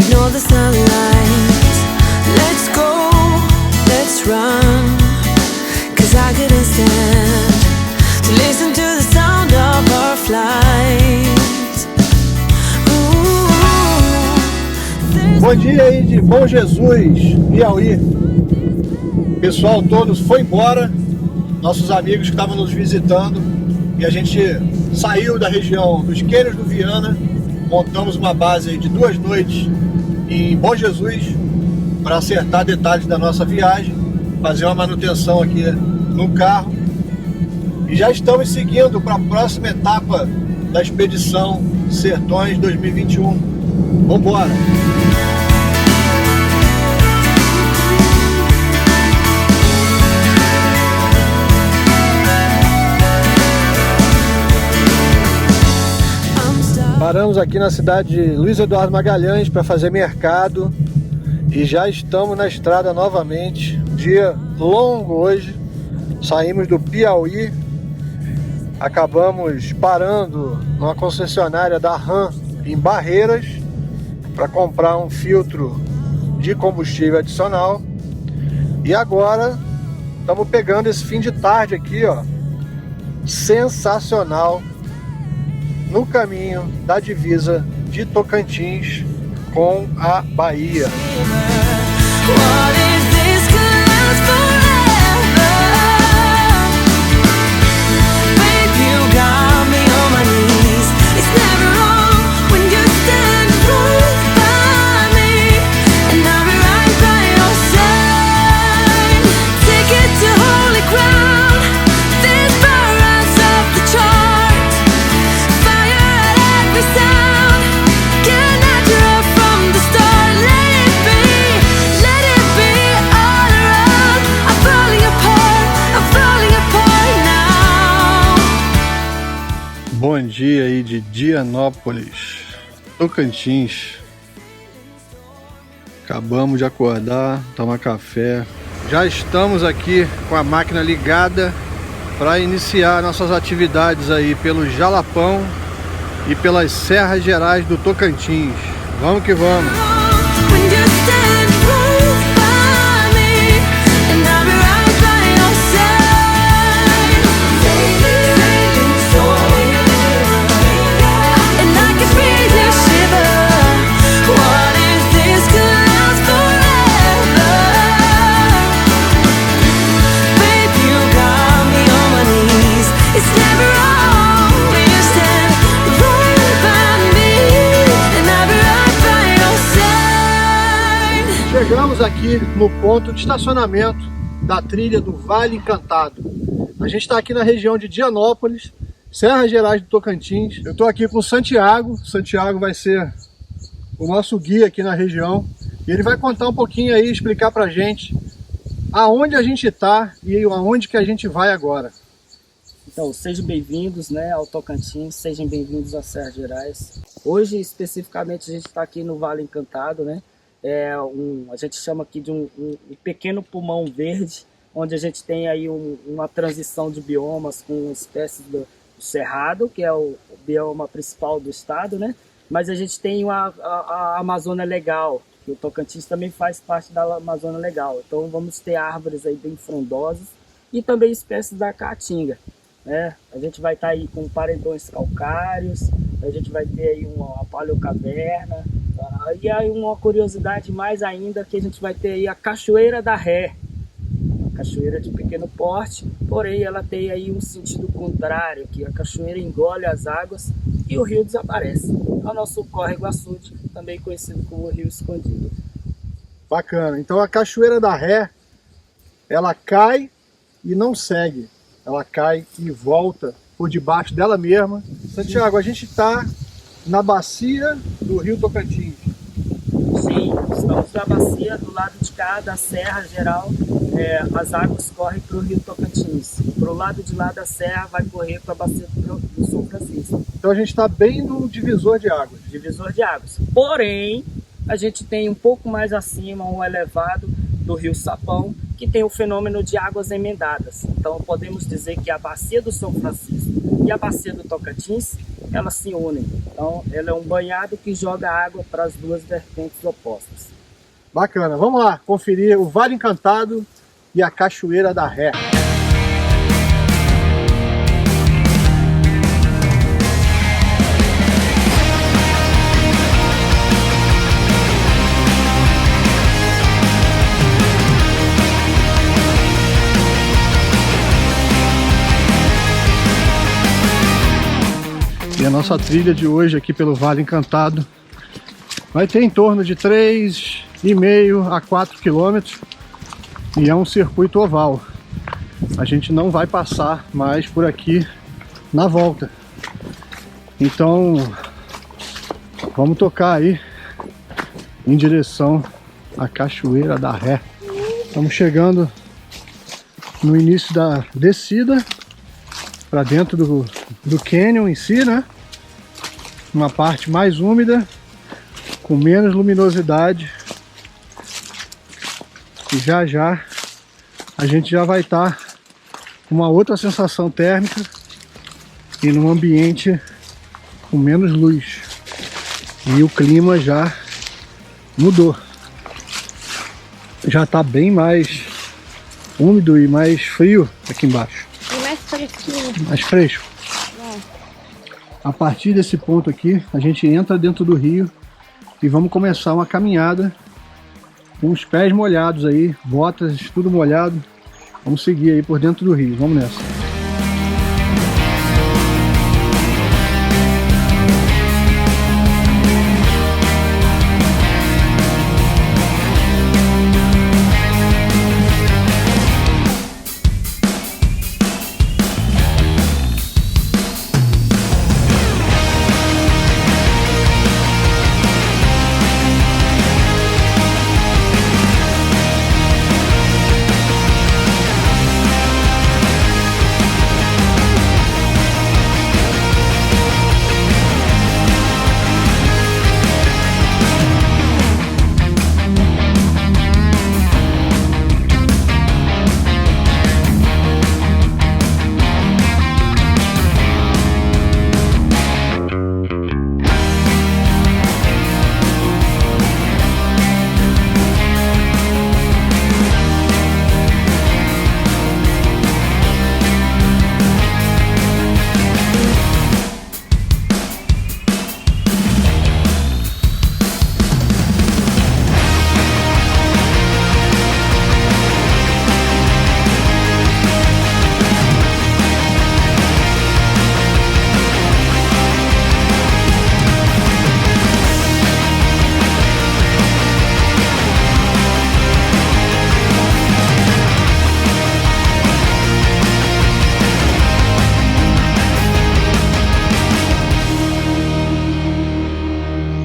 ignore the sunlight. Let's go, let's run, 'cause I couldn't stand to listen to the sound of our flight. Bom dia aí de Bom Jesus, Piauí. O pessoal todos foi embora, nossos amigos que estavam nos visitando, e a gente saiu da região dos Queiros do Viana, montamos uma base aí de 2 noites em Bom Jesus para acertar detalhes da nossa viagem, fazer uma manutenção aqui no carro, e já estamos seguindo para a próxima etapa da expedição Sertões 2021. Vamos embora! Paramos aqui na cidade de Luiz Eduardo Magalhães para fazer mercado e já estamos na estrada novamente. Dia longo hoje, saímos do Piauí, acabamos parando numa concessionária da RAM em Barreiras para comprar um filtro de combustível adicional, e agora estamos pegando esse fim de tarde aqui, ó, sensacional, no caminho da divisa de Tocantins com a Bahia. Bom dia aí de Dianópolis, Tocantins. Acabamos de acordar, tomar café. Já estamos aqui com a máquina ligada para iniciar nossas atividades aí pelo Jalapão e pelas Serras Gerais do Tocantins. Vamos que vamos! Chegamos aqui no ponto de estacionamento da trilha do Vale Encantado. A gente está aqui na região de Dianópolis, Serras Gerais do Tocantins. Eu estou aqui com o Santiago. Santiago vai ser o nosso guia aqui na região. E ele vai contar um pouquinho aí, explicar pra gente aonde a gente está e aonde que a gente vai agora. Então, sejam bem-vindos, né, ao Tocantins, sejam bem-vindos às Serras Gerais. Hoje, especificamente, a gente está aqui no Vale Encantado, né? A gente chama aqui de um pequeno pulmão verde, onde a gente tem aí uma transição de biomas com espécies do Cerrado, que é o bioma principal do estado, né? Mas a gente tem a Amazônia Legal, que o Tocantins também faz parte da Amazônia Legal. Então vamos ter árvores aí bem frondosas e também espécies da caatinga, né? A gente vai estar aí com paredões calcários, a gente vai ter aí uma paleocaverna. E aí uma curiosidade mais ainda, que a gente vai ter aí a Cachoeira da Ré, uma cachoeira de pequeno porte, porém ela tem aí um sentido contrário, que a cachoeira engole as águas e o rio desaparece. É o nosso córrego açude, também conhecido como Rio Escondido. Bacana, então a Cachoeira da Ré, ela cai e não segue, ela cai e volta por debaixo dela mesma. Santiago, a gente está na bacia do Rio Tocantins. Sim, estamos na bacia do lado de cá da Serra Geral. As águas correm para o Rio Tocantins. Para o lado de lá da serra vai correr para a bacia do São Francisco. Então a gente está bem no divisor de águas. Divisor de águas. Porém, a gente tem um pouco mais acima, um elevado do Rio Sapão, que tem o fenômeno de águas emendadas. Então podemos dizer que a bacia do São Francisco e a bacia do Tocantins elas se unem. Então, ela é um banhado que joga água para as duas vertentes opostas. Bacana, vamos lá conferir o Vale Encantado e a Cachoeira da Ré. E a nossa trilha de hoje aqui pelo Vale Encantado vai ter em torno de 3,5 a 4 quilômetros e é um circuito oval. A gente não vai passar mais por aqui na volta. Então vamos tocar aí em direção à Cachoeira da Ré. Estamos chegando no início da descida para dentro do canyon em si, né? Uma parte mais úmida, com menos luminosidade. E já já a gente já vai estar com uma outra sensação térmica e num ambiente com menos luz. E o clima já mudou. Já está bem mais úmido e mais frio aqui embaixo. E mais fresquinho. Mais fresco. A partir desse ponto aqui, a gente entra dentro do rio e vamos começar uma caminhada com os pés molhados aí, botas, tudo molhado. Vamos seguir aí por dentro do rio, vamos nessa.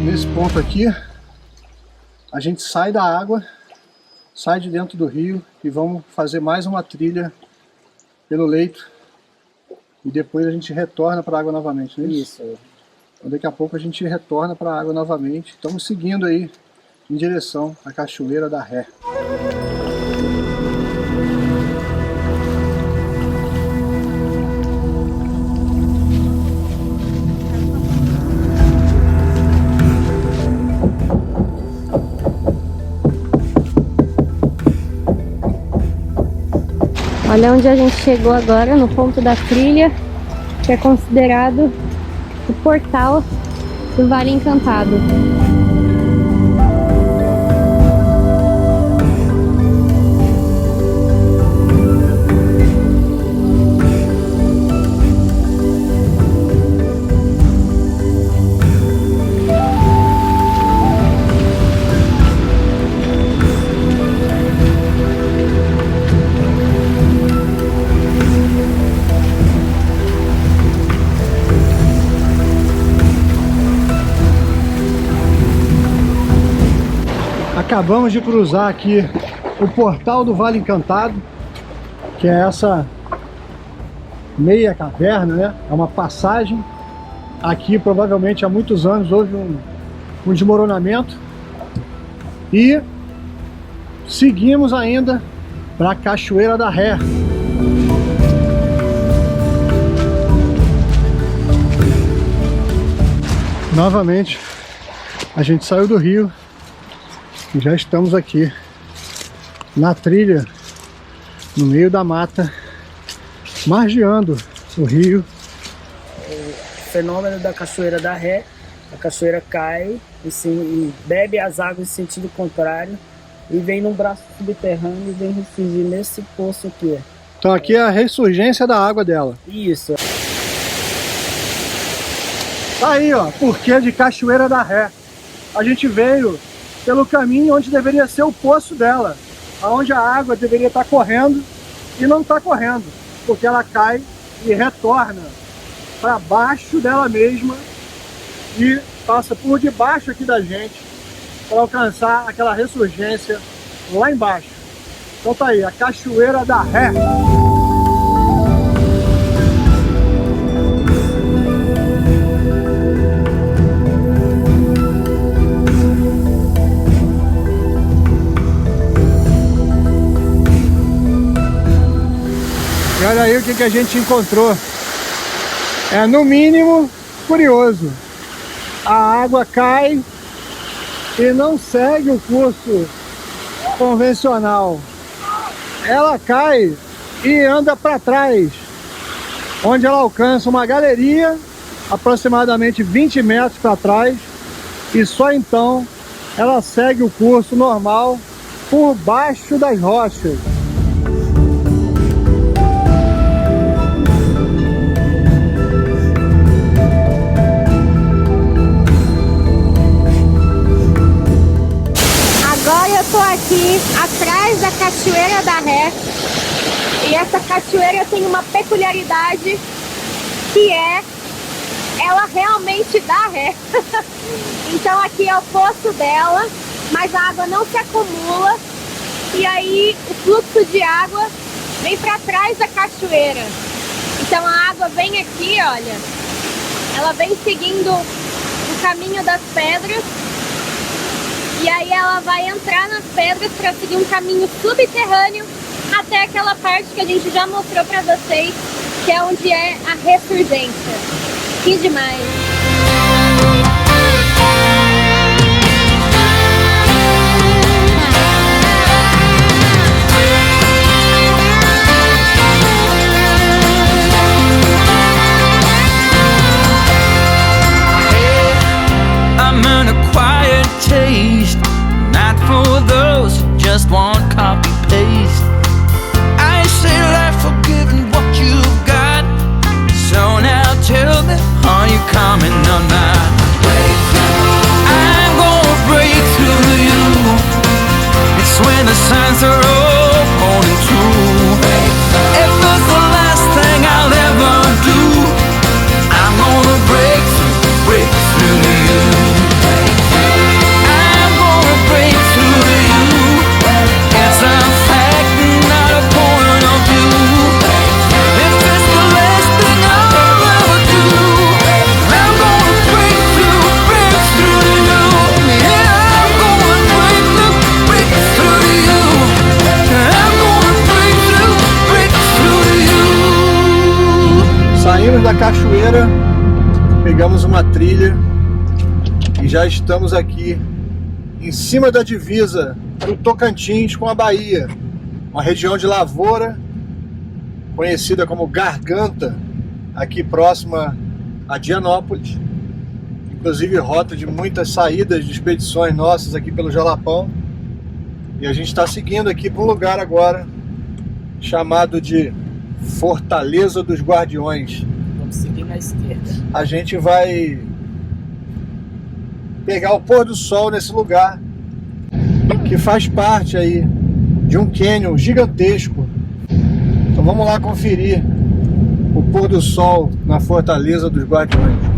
Nesse ponto aqui, a gente sai da água, sai de dentro do rio e vamos fazer mais uma trilha pelo leito e depois a gente retorna para a água novamente, não é isso? Isso. Então, daqui a pouco a gente retorna para a água novamente. Estamos seguindo aí em direção à Cachoeira da Ré. Olha onde a gente chegou agora, no ponto da trilha, que é considerado o portal do Vale Encantado. Acabamos de cruzar aqui o portal do Vale Encantado, que é essa meia caverna, né? É uma passagem. Aqui provavelmente há muitos anos houve um desmoronamento. E seguimos ainda para a Cachoeira da Ré. Novamente, a gente saiu do rio e já estamos aqui na trilha, no meio da mata, margeando o rio. O fenômeno da Cachoeira da Ré, a cachoeira cai e bebe as águas em sentido contrário e vem num braço subterrâneo e vem ressurgir nesse poço aqui. Então aqui é a ressurgência da água dela. Isso. Tá aí, ó, porquê de Cachoeira da Ré. A gente veio pelo caminho onde deveria ser o poço dela, onde a água deveria estar correndo e não está correndo, porque ela cai e retorna para baixo dela mesma e passa por debaixo aqui da gente para alcançar aquela ressurgência lá embaixo. Então tá aí, a Cachoeira da Ré. E olha aí o que a gente encontrou. É no mínimo curioso. A água cai e não segue o curso convencional. Ela cai e anda para trás, onde ela alcança uma galeria aproximadamente 20 metros para trás, e só então ela segue o curso normal por baixo das rochas. Eu tô aqui atrás da Cachoeira da Ré e essa cachoeira tem uma peculiaridade que ela realmente dá ré. Então aqui é o poço dela, mas a água não se acumula e aí o fluxo de água vem para trás da cachoeira. Então a água vem aqui, olha, ela vem seguindo o caminho das pedras. E aí ela vai entrar nas pedras para seguir um caminho subterrâneo até aquela parte que a gente já mostrou para vocês, que é onde é a ressurgência. Que demais! For those who just want copy paste, I say life forgiving what you've got. So now tell me, are you coming or not? I'm gonna break through you. It's when the signs are all holding true. If it's the last thing I'll ever do, I'm gonna break through to you. Saímos da cachoeira, pegamos uma trilha e já estamos aqui em cima da divisa do Tocantins com a Bahia, uma região de lavoura conhecida como Garganta, aqui próxima a Dianópolis, inclusive rota de muitas saídas de expedições nossas aqui pelo Jalapão. E a gente está seguindo aqui para um lugar agora chamado de Fortaleza dos Guardiões. Vamos seguir na esquerda. A gente vai pegar o pôr do sol nesse lugar que faz parte aí de um cânion gigantesco. Então vamos lá conferir o pôr do sol na Fortaleza dos Guardiões.